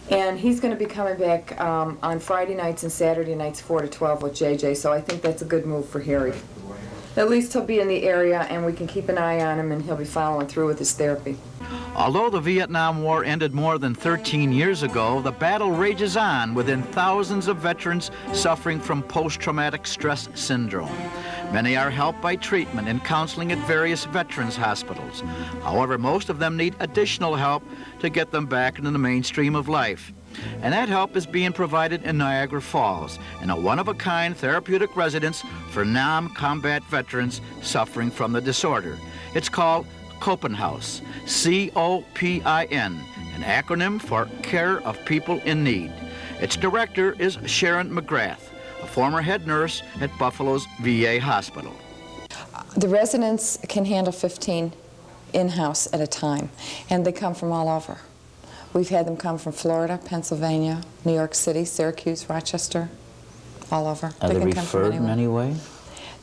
And he's going to be coming back on Friday nights and Saturday nights 4 to 12 with JJ, so I think that's a good move for Harry. At least he'll be in the area and we can keep an eye on him and he'll be following through with his therapy. Although the Vietnam War ended more than 13 years ago, the battle rages on within thousands of veterans suffering from post-traumatic stress syndrome. Many are helped by treatment and counseling at various veterans hospitals. However, most of them need additional help to get them back into the mainstream of life. And that help is being provided in Niagara Falls in a one-of-a-kind therapeutic residence for non-combat veterans suffering from the disorder. It's called Copin House, C-O-P-I-N, an acronym for Care of People in Need. Its director is Sharon McGrath, a former head nurse at Buffalo's VA hospital. The residents can handle 15 in-house at a time, and they come from all over. We've had them come from Florida, Pennsylvania, New York City, Syracuse, Rochester, all over. Are they referred in any way?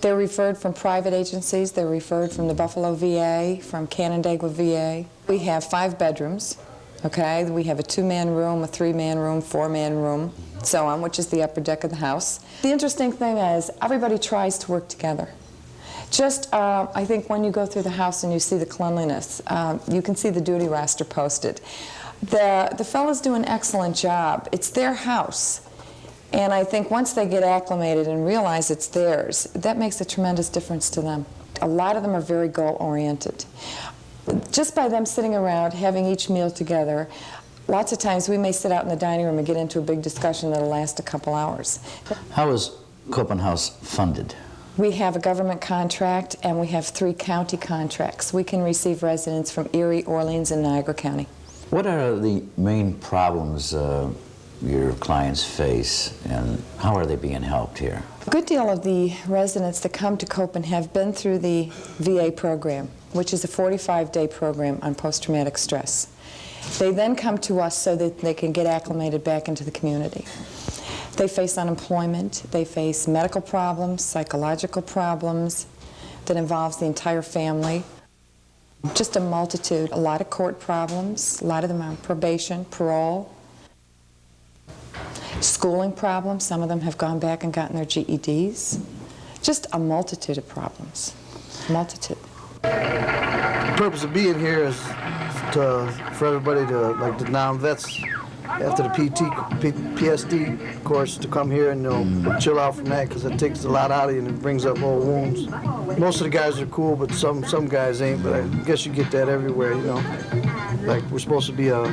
They're referred from private agencies. They're referred from the Buffalo VA, from Canandaigua VA. We have 5 bedrooms, okay? We have a 2-man room, a 3-man room, 4-man room, so on, which is the upper deck of the house. The interesting thing is everybody tries to work together. Just, I think when you go through the house and you see the cleanliness, you can see the duty roster posted. The fellas do an excellent job. It's their house. And I think once they get acclimated and realize it's theirs, that makes a tremendous difference to them. A lot of them are very goal-oriented. Just by them sitting around, having each meal together, lots of times we may sit out in the dining room and get into a big discussion that'll last a couple hours. How is Copin House funded? We have a government contract and we have 3 county contracts. We can receive residents from Erie, Orleans, and Niagara County. What are the main problems your clients face, and how are they being helped here? A good deal of the residents that come to Copin have been through the VA program, which is a 45-day program on post-traumatic stress. They then come to us so that they can get acclimated back into the community. They face unemployment, they face medical problems, psychological problems that involves the entire family. Just a multitude, a lot of court problems, a lot of them are on probation, parole. Schooling problems, some of them have gone back and gotten their GEDs. Just a multitude of problems, multitude. The purpose of being here is for everybody to, like the non-vets, after the PTSD course, to come here and chill out from that, because it takes a lot out of you and it brings up old wounds. Most of the guys are cool, but some guys ain't, but I guess you get that everywhere, you know. Like, we're supposed to be a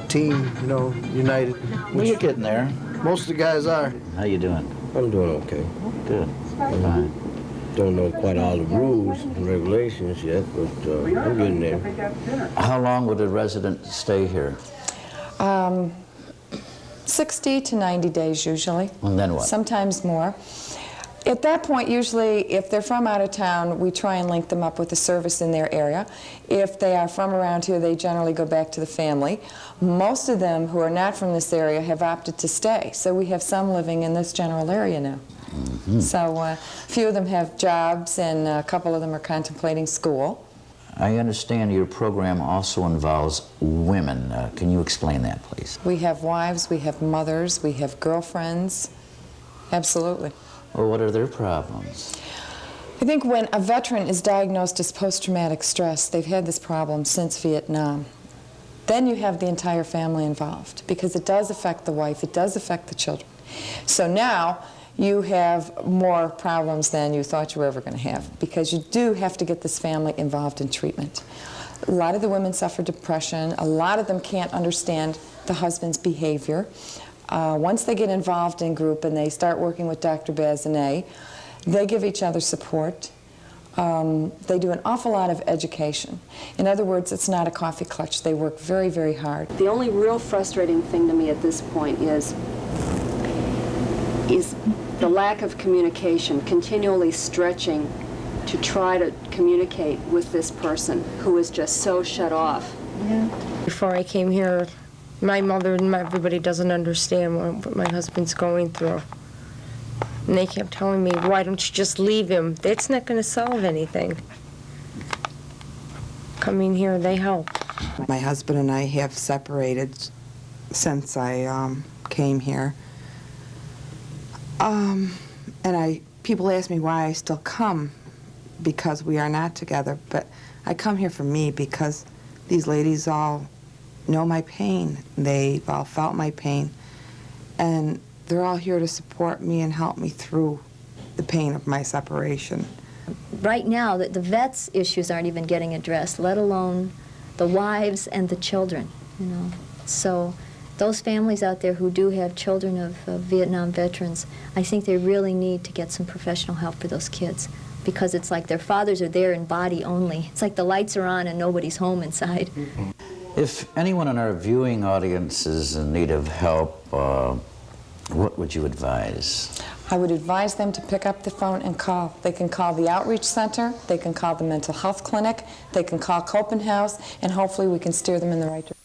team, you know, united. Well, you're getting there. Most of the guys are. How you doing? I'm doing okay. Good. Fine. Don't know quite all the rules and regulations yet, but I'm getting there. How long would a resident stay here? 60 to 90 days usually. And then what? Sometimes more. At that point, usually, if they're from out of town, we try and link them up with a service in their area. If they are from around here, they generally go back to the family. Most of them who are not from this area have opted to stay, so we have some living in this general area now. Mm-hmm. So a few of them have jobs, and a couple of them are contemplating school. I understand your program also involves women. Can you explain that, please? We have wives, we have mothers, we have girlfriends. Absolutely. Well, what are their problems? I think when a veteran is diagnosed as post-traumatic stress, they've had this problem since Vietnam. Then you have the entire family involved, because it does affect the wife, it does affect the children. So now you have more problems than you thought you were ever going to have, because you do have to get this family involved in treatment. A lot of the women suffer depression. A lot of them can't understand the husband's behavior. Once they get involved in group and they start working with Dr. Bazinet, they give each other support. They do an awful lot of education. In other words, it's not a coffee clutch. They work very, very hard. The only real frustrating thing to me at this point is the lack of communication, continually stretching to try to communicate with this person who is just so shut off. Yeah. Before I came here, my mother and everybody doesn't understand what my husband's going through. And they kept telling me, why don't you just leave him? That's not going to solve anything. Coming here, they help. My husband and I have separated since I came here. People ask me why I still come, because we are not together, but I come here for me because these ladies all know my pain. They've all felt my pain, and they're all here to support me and help me through the pain of my separation. Right now, the vets' issues aren't even getting addressed, let alone the wives and the children, you know. So those families out there who do have children of Vietnam veterans, I think they really need to get some professional help for those kids, because it's like their fathers are there in body only. It's like the lights are on and nobody's home inside. If anyone in our viewing audience is in need of help, what would you advise? I would advise them to pick up the phone and call. They can call the outreach center, they can call the mental health clinic, they can call Copin House, and hopefully we can steer them in the right direction.